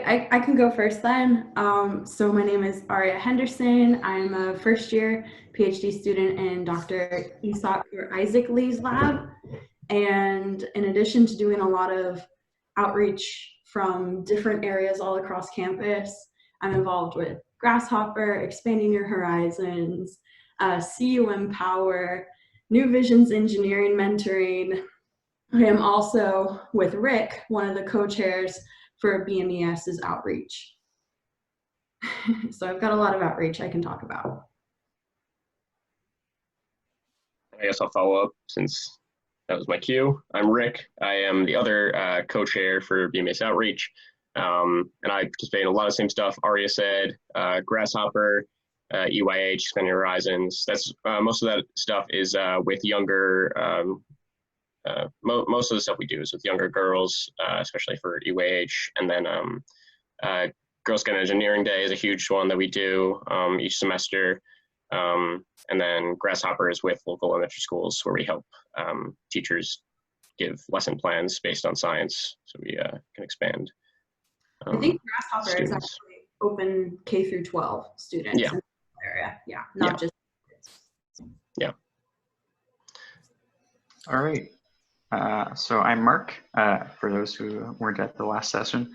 I can go first then. So my name is Aria Henderson. I'm a first year PhD student in Dr. Isaac Lee's lab. And in addition to doing a lot of outreach from different areas all across campus, I'm involved with Grasshopper, Expanding Your Horizons, CUM Power, New Visions Engineering Mentoring. I am also with Rick, one of the co-chairs for BMES's outreach. So I've got a lot of outreach I can talk about. I guess I'll follow up since that was my cue. I'm Rick. I am the other co-chair for BMS Outreach. And I participate in a lot of the same stuff Aria said, Grasshopper, EYH, Expanding Horizons. That's most of that stuff is with younger, most of the stuff we do is with younger girls, especially for EYH. And then Girl Scout Engineering Day is a huge one that we do each semester. And then Grasshopper is with local elementary schools where we help teachers give lesson plans based on science so we can expand. I think Grasshopper students. Is actually open K through 12 students in the area. Yeah, not just kids. Yeah. All right. So I'm Mark, for those who weren't at the last session.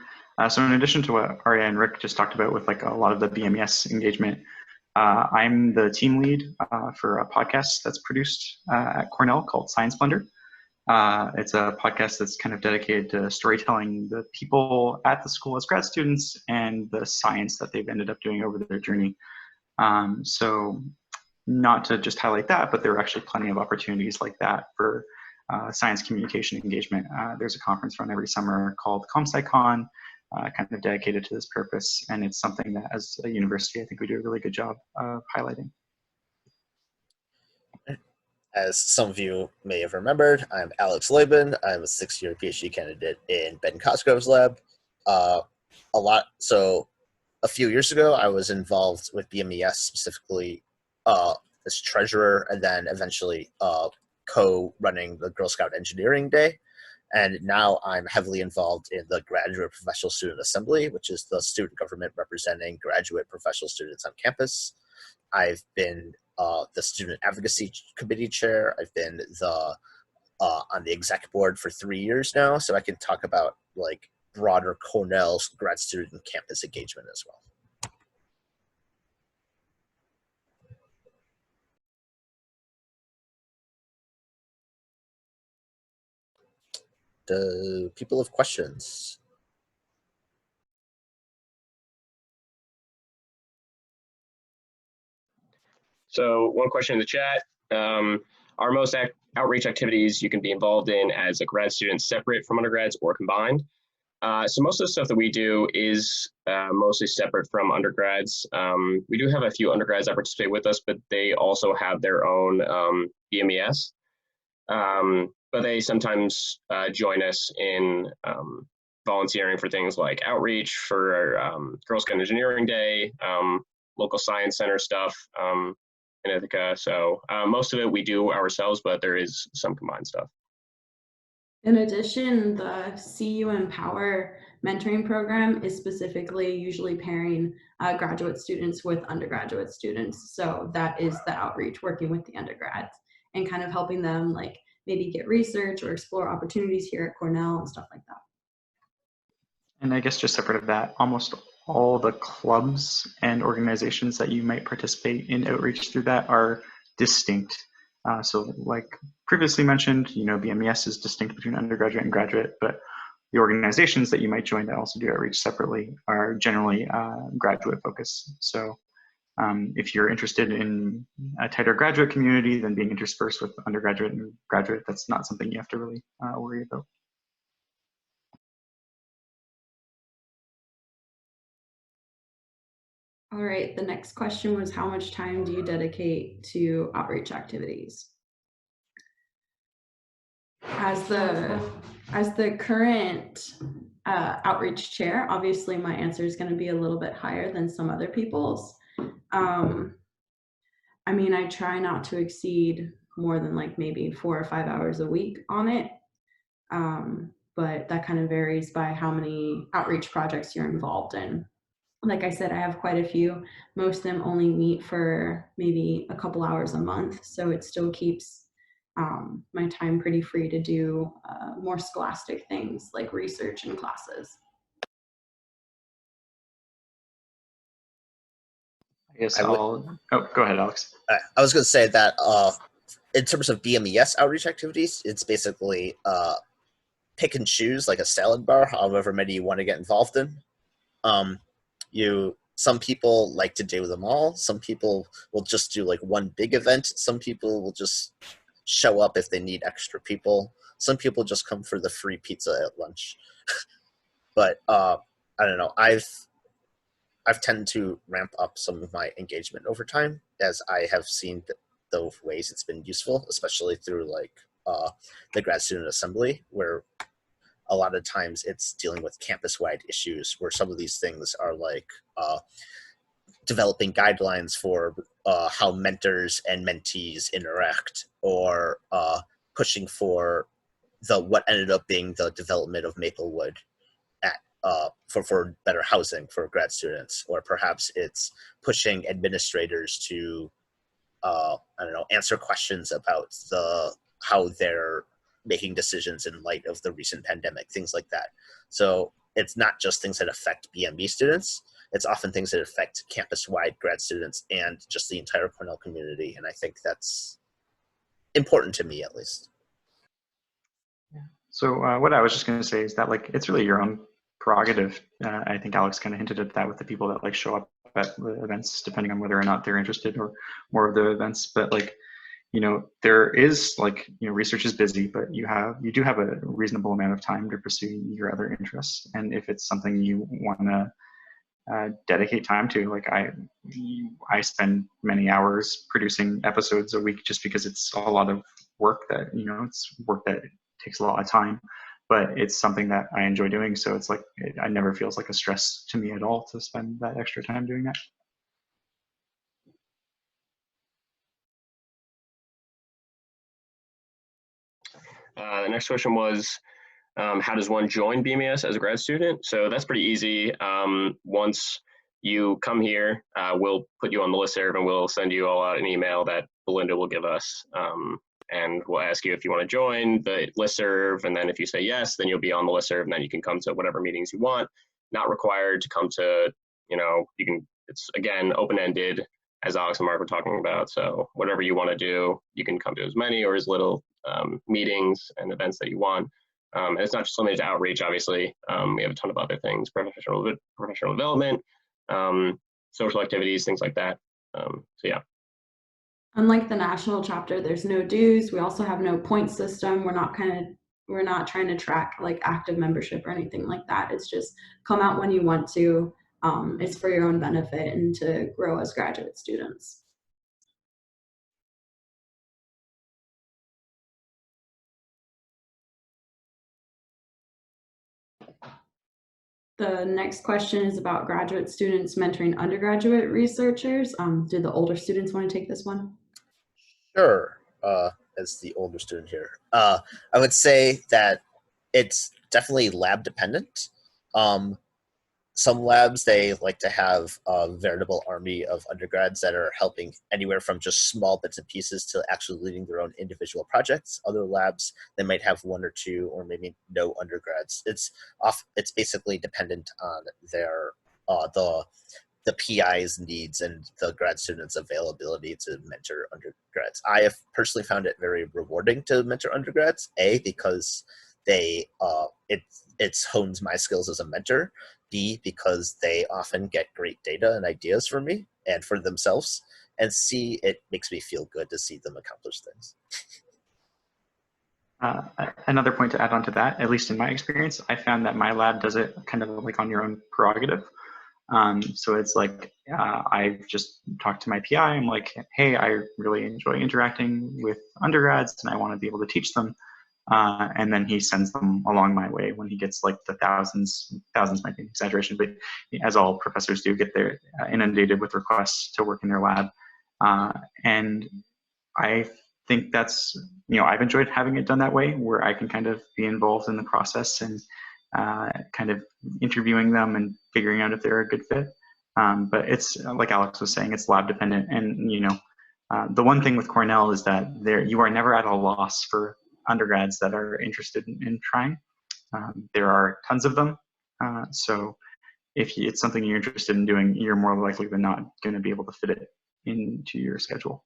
So in addition to what Aria and Rick just talked about with like a lot of the BMES engagement, I'm the team lead for a podcast that's produced at Cornell called Science Blender. It's a podcast that's kind of dedicated to storytelling the people at the school as grad students and the science that they've ended up doing over their journey. So not to just highlight that, but there are actually plenty of opportunities like that for science communication engagement. There's a conference run every summer called ComSciCon, kind of dedicated to this purpose. And it's something that as a university, I think we do a really good job of highlighting. As some of you may have remembered, I'm Alex Laban. I'm a 6th-year PhD candidate in Ben Cosgrove's lab. So a few years ago, I was involved with BMES specifically as treasurer and then eventually co-running the Girl Scout Engineering Day. And now I'm heavily involved in the Graduate Professional Student Assembly, which is the student government representing graduate professional students on campus. I've been the Student Advocacy Committee Chair. I've been on the exec board for 3 years now, so I can talk about like broader Cornell grad student and campus engagement as well. Do people have questions? So one question in the chat, are most outreach activities you can be involved in as a grad student separate from undergrads or combined? So most of the stuff that we do is mostly separate from undergrads. We do have a few undergrads that participate with us, but they also have their own BMES. But they sometimes join us in volunteering for things like outreach for Girl Scout Engineering Day, local science center stuff in Ithaca. So most of it we do ourselves, but there is some combined stuff. In addition, the CUM Power mentoring program is specifically usually pairing graduate students with undergraduate students. So that is the outreach, working with the undergrads and kind of helping them like maybe get research or explore opportunities here at Cornell and stuff like that. And I guess just separate of that, almost all the clubs and organizations that you might participate in outreach through that are distinct. So like previously mentioned, BMES is distinct between undergraduate and graduate, but the organizations that you might join that also do outreach separately are generally graduate focused. So if you're interested in a tighter graduate community, then being interspersed with undergraduate and graduate, that's not something you have to really worry about. All right, the next question was, how much time do you dedicate to outreach activities? As the current outreach chair, obviously my answer is going to be a little bit higher than some other people's. I mean, I try not to exceed more than like maybe 4 or 5 hours a week on it. but that kind of varies by how many outreach projects you're involved in. Like I said, I have quite a few. Most of them only meet for maybe a couple hours a month, so it still keeps my time pretty free to do more scholastic things like research and classes. I guess I would- oh, go ahead, Alex. I was going to say that in terms of BMES outreach activities, it's basically pick and choose like a salad bar, however many you want to get involved in. Some people like to do them all. Some people will just do like one big event. Some people will just show up if they need extra people. Some people just come for the free pizza at lunch. But I don't know. I've tended to ramp up some of my engagement over time as I have seen the ways it's been useful, especially through like the grad student assembly, where a lot of times it's dealing with campus-wide issues where some of these things are like developing guidelines for how mentors and mentees interact, or pushing for what ended up being the development of Maplewood at for better housing for grad students, or perhaps it's pushing administrators to I don't know, answer questions about how they're making decisions in light of the recent pandemic, things like that. So it's not just things that affect BMB students. It's often things that affect campus-wide grad students and just the entire Cornell community. And I think that's important to me, at least. So what I was just going to say is that like it's really your own prerogative. I think Alex kind of hinted at that with the people that like show up at the events, depending on whether or not they're interested or more of the events. But like, you know, there is like, you know, research is busy, but you do have a reasonable amount of time to pursue your other interests. And if it's something you want to dedicate time to, like I spend many hours producing episodes a week just because it's a lot of work that, you know, it's work that takes a lot of time, but it's something that I enjoy doing. So it's like, it never feels like a stress to me at all to spend that extra time doing that. The next question was, how does one join BMES as a grad student? So that's pretty easy. Once you come here, we'll put you on the listserv and we'll send you all out an email that Belinda will give us. And we'll ask you if you want to join the listserv. And then if you say yes, then you'll be on the listserv, and then you can come to whatever meetings you want. Not required to come to, you know, you can, it's again, open-ended, as Alex and Mark were talking about. So whatever you want to do, you can come to as many or as little meetings and events that you want. And it's not just limited to outreach, obviously. We have a ton of other things, professional development, social activities, things like that. So yeah. Unlike the national chapter, there's no dues. We also have no point system. We're not trying to track like active membership or anything like that. It's just come out when you want to. It's for your own benefit and to grow as graduate students. The next question is about graduate students mentoring undergraduate researchers. Do the older students want to take this one? Sure. As the older student here, I would say that it's definitely lab dependent. Some labs, they like to have a veritable army of undergrads that are helping anywhere from just small bits and pieces to actually leading their own individual projects. Other labs, they might have one or two or maybe no undergrads. It's basically dependent on their the PI's needs and the grad students' availability to mentor undergrads. I have personally found it very rewarding to mentor undergrads, because it's honed my skills as a mentor. B, because they often get great data and ideas from me and for themselves. And C, it makes me feel good to see them accomplish things. Another point to add on to that, at least in my experience, I found that my lab does it kind of like on your own prerogative. So it's like, I've just talked to my PI. I'm like, hey, I really enjoy interacting with undergrads and I want to be able to teach them. And then he sends them along my way when he gets like the thousands might be an exaggeration, but as all professors do, get their inundated with requests to work in their lab. And I think that's, I've enjoyed having it done that way, where I can kind of be involved in the process and kind of interviewing them and figuring out if they're a good fit. But it's like Alex was saying, it's lab dependent. And, the one thing with Cornell is that you are never at a loss for undergrads that are interested in trying. There are tons of them. So if it's something you're interested in doing, you're more likely than not going to be able to fit it into your schedule.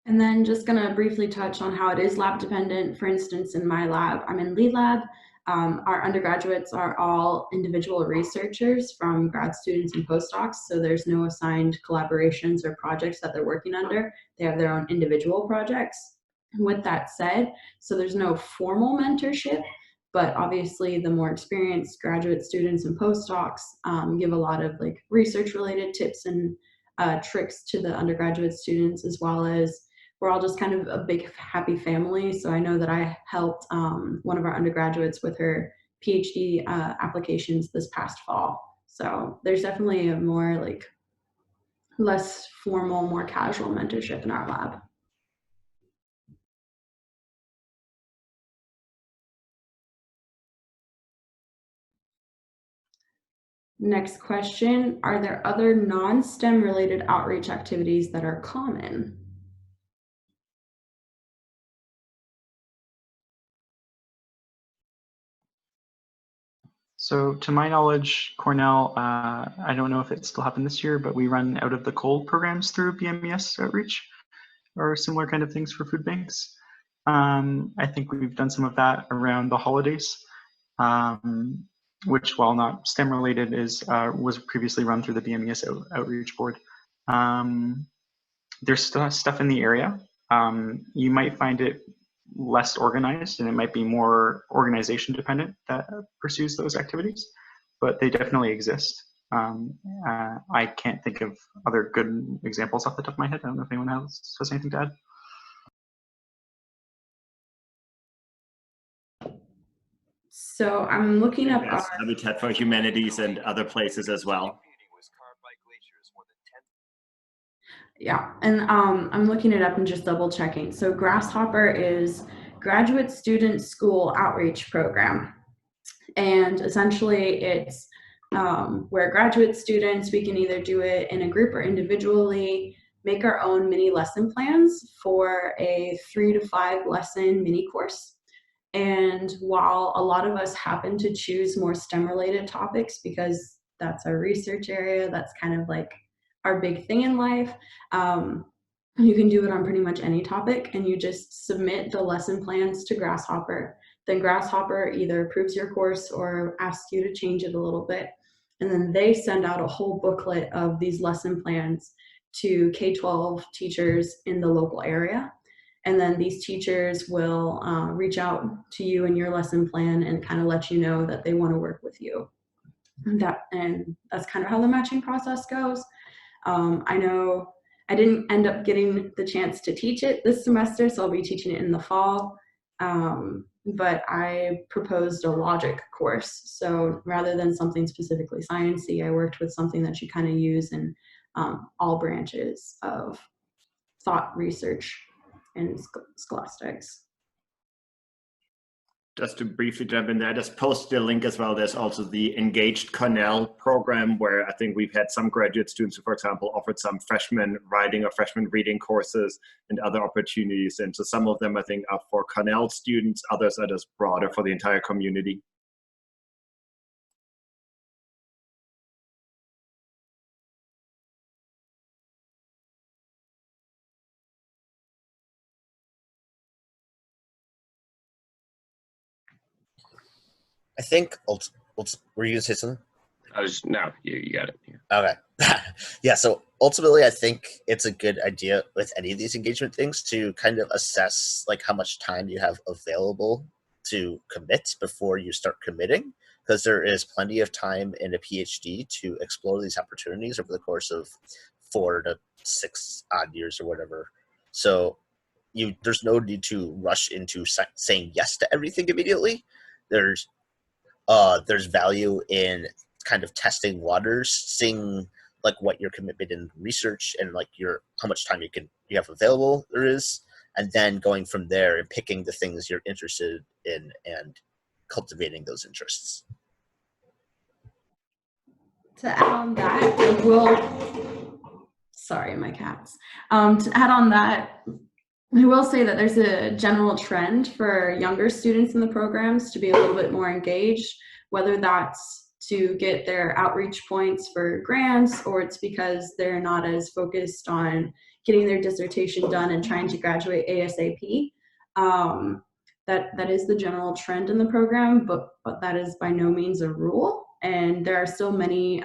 And then just going to briefly touch on how it is lab dependent. For instance, in my lab, I'm in lead lab. Our undergraduates are all individual researchers from grad students and postdocs, so there's no assigned collaborations or projects that they're working under. They have their own individual projects. With that said, so there's no formal mentorship, but obviously the more experienced graduate students and postdocs give a lot of like research related tips and tricks to the undergraduate students, as well as we're all just kind of a big happy family. So I know that I helped one of our undergraduates with her PhD applications this past fall. So there's definitely a more like less formal, more casual mentorship in our lab. Next question, are there other non-STEM related outreach activities that are common? So to my knowledge, Cornell, I don't know if it still happened this year, but we run out of the cold programs through BMES outreach or similar kind of things for food banks. I think we've done some of that around the holidays, which, while not STEM related, was previously run through the BMES outreach board. There's stuff in the area. You might find it less organized, and it might be more organization dependent that pursues those activities, but they definitely exist. I can't think of other good examples off the top of my head. I don't know if anyone else has anything to add. So I'm looking up our Habitat for Humanities and other places as well. Yeah, and I'm looking it up and just double checking. So Grasshopper is Graduate Student School Outreach Program. And essentially it's where graduate students, we can either do it in a group or individually, make our own mini lesson plans for a 3 to 5 lesson mini course. And while a lot of us happen to choose more STEM related topics because that's our research area, that's kind of like our big thing in life, you can do it on pretty much any topic, and you just submit the lesson plans to Grasshopper. Then Grasshopper either approves your course or asks you to change it a little bit. And then they send out a whole booklet of these lesson plans to K-12 teachers in the local area. And then these teachers will reach out to you in your lesson plan and kind of let you know that they want to work with you. And that's kind of how the matching process goes. I know I didn't end up getting the chance to teach it this semester, so I'll be teaching it in the fall. But I proposed a logic course. So rather than something specifically sciencey, I worked with something that you kind of use in all branches of thought research and scholastics. Just to briefly jump in there, I just posted a link as well. There's also the Engaged Cornell program, where I think we've had some graduate students who, for example, offered some freshman writing or freshman reading courses and other opportunities. And so some of them, I think, are for Cornell students, others are just broader for the entire community. I think, were you going to say something? No, you got it. Okay. Yeah, so ultimately, I think it's a good idea with any of these engagement things to kind of assess like how much time you have available to commit before you start committing, because there is plenty of time in a PhD to explore these opportunities over the course of 4 to 6 odd years or whatever. So there's no need to rush into saying yes to everything immediately. There's value in kind of testing waters, seeing like what your commitment in research and like how much time you can you have available there is, and then going from there and picking the things you're interested in and cultivating those interests. To add on that, sorry, my cats. To add on that, I will say that there's a general trend for younger students in the programs to be a little bit more engaged, whether that's to get their outreach points for grants, or it's because they're not as focused on getting their dissertation done and trying to graduate ASAP. That is the general trend in the program, but that is by no means a rule. And there are still many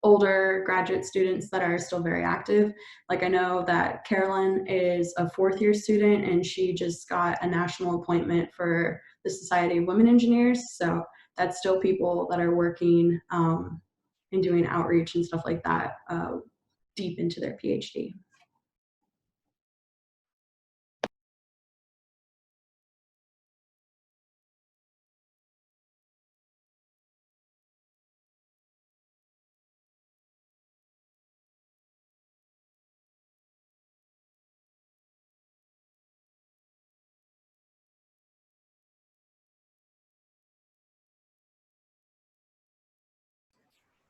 older graduate students that are still very active. Like I know that Carolyn is a 4th-year student and she just got a national appointment for the Society of Women Engineers. So that's still people that are working and doing outreach and stuff like that deep into their PhD.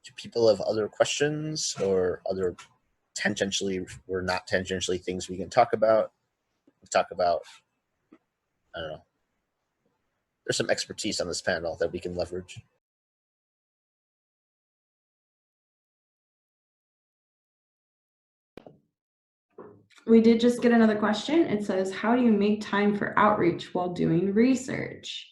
Do people have other questions or other tangentially or not tangentially things we can talk about? Talk about, I don't know. There's some expertise on this panel that we can leverage. We did just get another question. It says, how do you make time for outreach while doing research?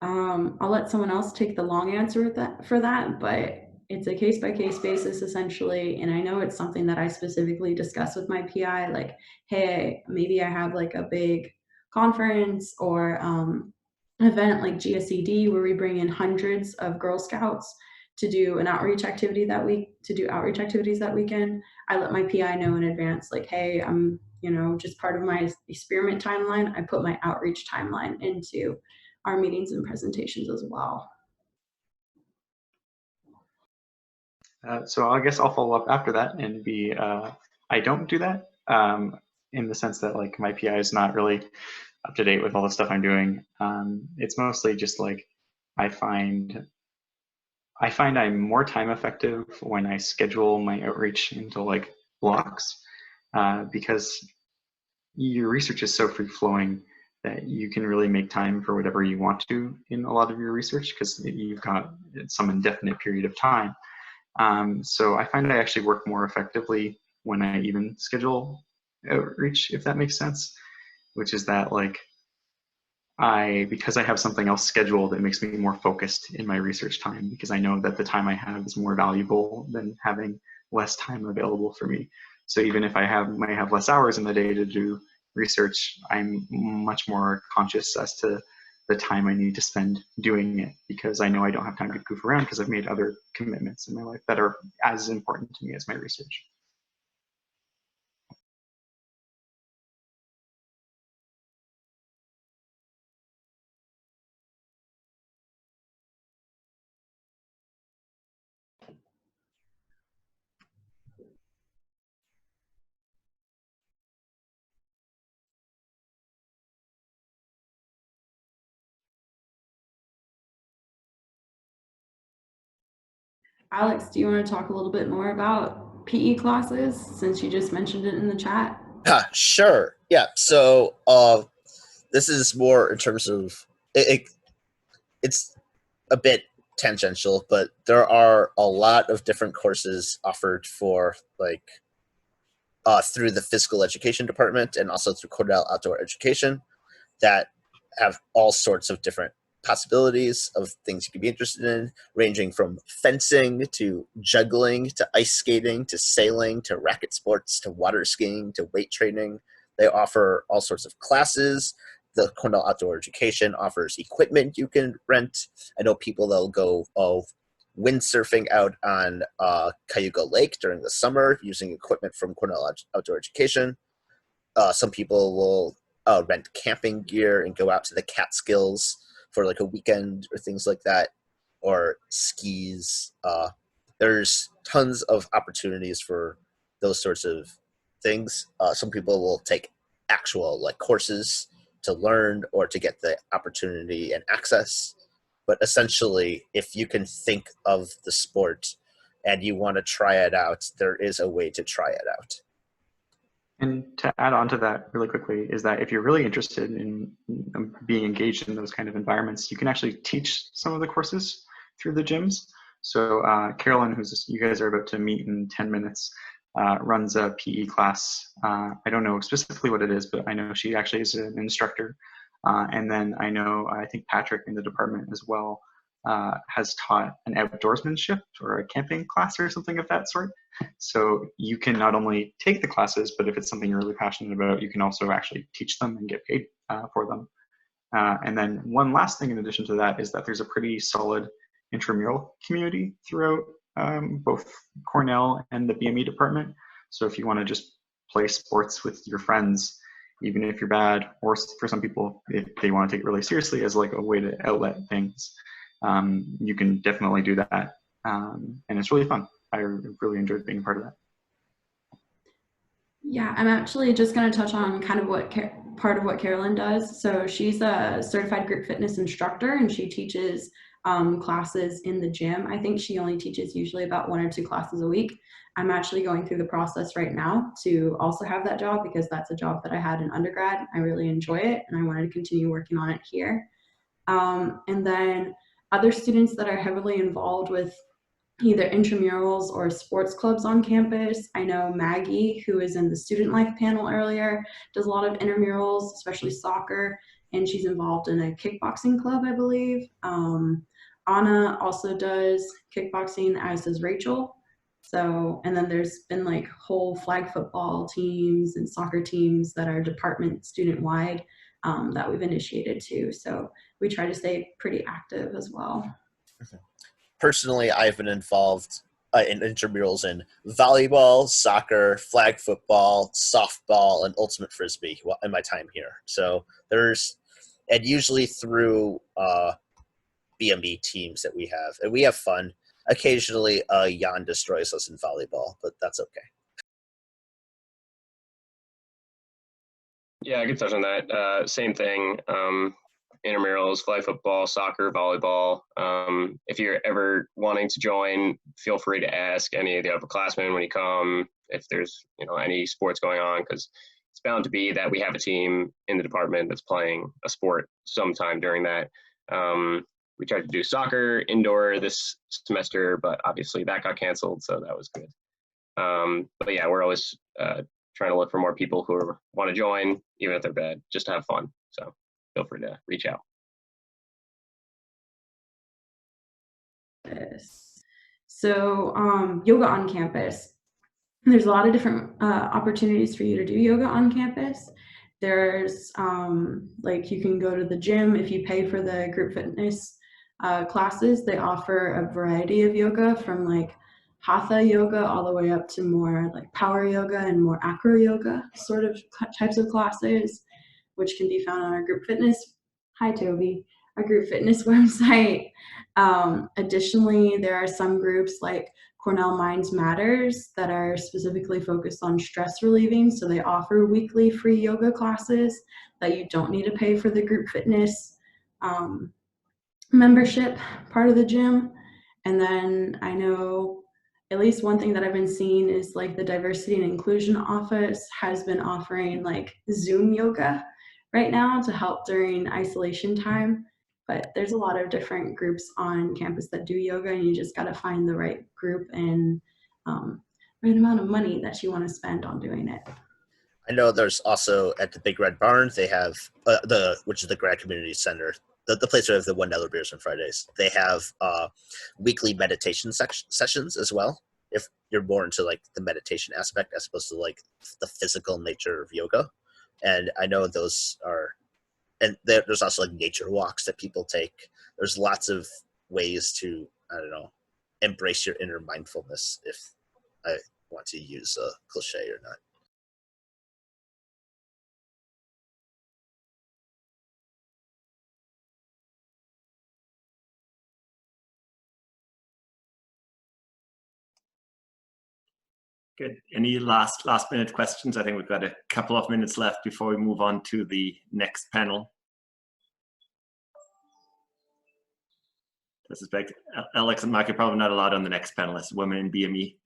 I'll let someone else take the long answer for that, but it's a case-by-case basis essentially. And I know it's something that I specifically discuss with my PI, like, hey, maybe I have like a big conference or an event like GSED where we bring in hundreds of Girl Scouts to do an outreach activity that week, to do outreach activities that weekend. I let my PI know in advance, like, hey, I'm, just part of my experiment timeline. I put my outreach timeline into our meetings and presentations as well. So I guess I'll follow up after that and be, I don't do that in the sense that like my PI is not really up to date with all the stuff I'm doing. It's mostly just like, I find I'm more time effective when I schedule my outreach into like blocks because your research is so free flowing that you can really make time for whatever you want to in a lot of your research because you've got some indefinite period of time. So I find I actually work more effectively when I even schedule outreach, if that makes sense, which is that like because I have something else scheduled, it makes me more focused in my research time because I know that the time I have is more valuable than having less time available for me. So even if I might have less hours in the day to do research, I'm much more conscious as to the time I need to spend doing it because I know I don't have time to goof around because I've made other commitments in my life that are as important to me as my research. Alex, do you want to talk a little bit more about PE classes since you just mentioned it in the chat? Sure. Yeah. So this is more in terms of it's a bit tangential, but there are a lot of different courses offered for like through the physical education department and also through Cornell outdoor education that have all sorts of different possibilities of things you could be interested in, ranging from fencing to juggling to ice skating to sailing to racket sports to water skiing to weight training. They offer all sorts of classes. The Cornell Outdoor Education offers equipment you can rent. I know people that'll go windsurfing out on Cayuga Lake during the summer using equipment from Cornell Outdoor Education. Some people will rent camping gear and go out to the Catskills for like a weekend or things like that, or skis. There's tons of opportunities for those sorts of things. Some people will take actual like courses to learn or to get the opportunity and access. But essentially, if you can think of the sport and you want to try it out, there is a way to try it out. And to add on to that really quickly is that if you're really interested in being engaged in those kind of environments, you can actually teach some of the courses through the gyms. So Carolyn, who's you guys are about to meet in 10 minutes, runs a PE class. I don't know specifically what it is, but I know she actually is an instructor. And then I think Patrick in the department as well has taught an outdoorsmanship or a camping class or something of that sort. So you can not only take the classes, but if it's something you're really passionate about, you can also actually teach them and get paid for them. And then one last thing in addition to that is that there's a pretty solid intramural community throughout both Cornell and the BME department. So if you want to just play sports with your friends, even if you're bad, or for some people, if they want to take it really seriously as like a way to outlet things, you can definitely do that. And it's really fun. I really enjoyed being part of that. Yeah, I'm actually just going to touch on kind of what part of what Carolyn does. So she's a certified group fitness instructor, and she teaches classes in the gym. I think she only teaches usually about 1 or 2 classes a week. I'm actually going through the process right now to also have that job because that's a job that I had in undergrad. I really enjoy it, and I wanted to continue working on it here. And then other students that are heavily involved with either intramurals or sports clubs on campus. I know Maggie, who is in the student life panel earlier, does a lot of intramurals, especially soccer, and she's involved in a kickboxing club, I believe. Anna also does kickboxing, as does Rachel. So, and then there's been like whole flag football teams and soccer teams that are department student wide that we've initiated too. So we try to stay pretty active as well. Personally, I've been involved in intramurals in volleyball, soccer, flag football, softball, and ultimate frisbee in my time here. So and usually through BME teams that we have, and we have fun. Occasionally, Jan destroys us in volleyball, but that's okay. Yeah, I can touch on that. Same thing. Intramurals, flag football, soccer, volleyball. If you're ever wanting to join, feel free to ask any of the upperclassmen when you come if there's any sports going on, because it's bound to be that we have a team in the department that's playing a sport sometime during that. We tried to do soccer indoor this semester, but obviously that got canceled, so that was good. But yeah, we're always trying to look for more people who want to join, even if they're bad, just to have fun. So feel free to reach out. So yoga on campus. There's a lot of different opportunities for you to do yoga on campus. There's like you can go to the gym if you pay for the group fitness classes. They offer a variety of yoga from like hatha yoga all the way up to more like power yoga and more acro yoga sort of types of classes, which can be found on our group fitness. Hi, Toby. Our group fitness website. Additionally, there are some groups like Cornell Minds Matters that are specifically focused on stress relieving. So they offer weekly free yoga classes that you don't need to pay for the group fitness membership part of the gym. And then I know at least one thing that I've been seeing is like the diversity and inclusion office has been offering like Zoom yoga right now to help during isolation time. But there's a lot of different groups on campus that do yoga, and you just got to find the right group and right amount of money that you want to spend on doing it. I know there's also at the Big Red Barn, they have which is the Grad Community Center, the place where they have the $1 beers on Fridays. They have weekly meditation sessions as well. If you're more into like the meditation aspect as opposed to like the physical nature of yoga, and I know those are, and there's also like nature walks that people take. There's lots of ways to, I don't know, embrace your inner mindfulness, if I want to use a cliche or not. Good. Any last minute questions? I think we've got a couple of minutes left before we move on to the next panel. I suspect Alex and Mark are probably not allowed on the next panel as women in BME.